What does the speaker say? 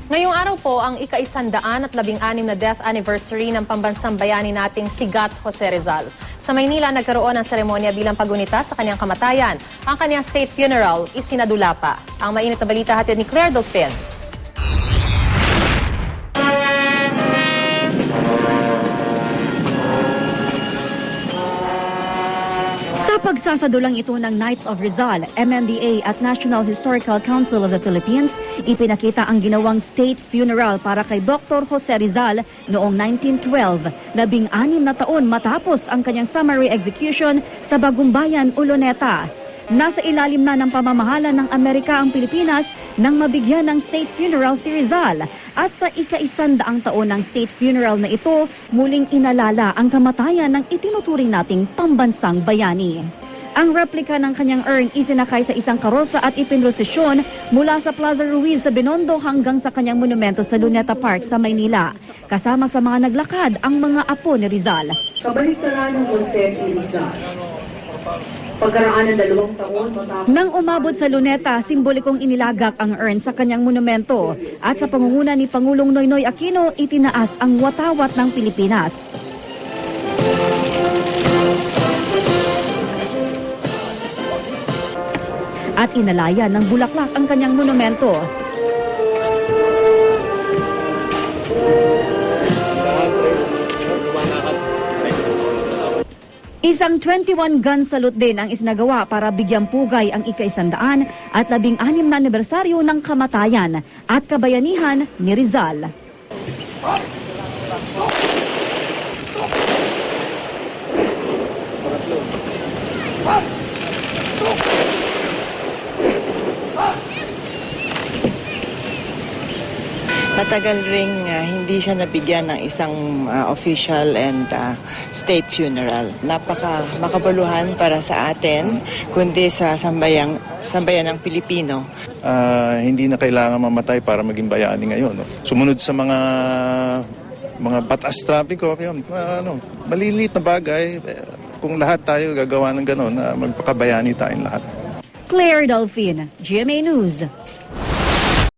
Ngayong araw po ang ika-116 na death anniversary ng pambansang bayani nating si Gat Jose Rizal. Sa Maynila, nagkaroon ng seremonya bilang pagunita sa kanyang kamatayan. Ang kanyang state funeral isinadula pa. Ang mainit na balita hatid ni Claire Delfin. Sa pagsasadulang ito ng Knights of Rizal, MMDA at National Historical Council of the Philippines, ipinakita ang ginawang state funeral para kay Dr. Jose Rizal noong 1912, 16 na taon matapos ang kanyang summary execution sa Bagumbayan, Oloneta. Nasa ilalim na ng pamamahala ng Amerika ang Pilipinas nang mabigyan ng state funeral si Rizal. At sa ika-100 taon ng state funeral na ito, muling inalala ang kamatayan ng itinuturing nating pambansang bayani. Ang replika ng kanyang urn isinakay sa isang karosa at ipinrosesyon mula sa Plaza Ruiz sa Binondo hanggang sa kanyang monumento sa Luneta Park sa Maynila. Kasama sa mga naglakad ang mga apo ni Rizal. Kabaliktaran ng Jose P. Rizal. Pagkaraan ng 2 taon matapos nang umabot sa Luneta, simbolikong inilagak ang urn sa kanyang monumento at sa pangunguna ni Pangulong Noynoy Aquino, itinaas ang watawat ng Pilipinas. At inalaya ng bulaklak ang kanyang monumento. Isang 21-gun salute din ang isinagawa para bigyang pugay ang ika-100 at 16 na anibersaryo ng kamatayan at kabayanihan ni Rizal. Matagal ring hindi siya nabigyan ng isang official and state funeral. Napaka makabaluhan para sa atin, kundi sa sambayan ng Pilipino. Hindi na kailangan mamatay para maging bayani ngayon. No? Sumunod sa mga batas trapiko, maliliit na bagay. Kung lahat tayo gagawa ng gano'n, magpakabayani tayong lahat. Claire Delfin, GMA News.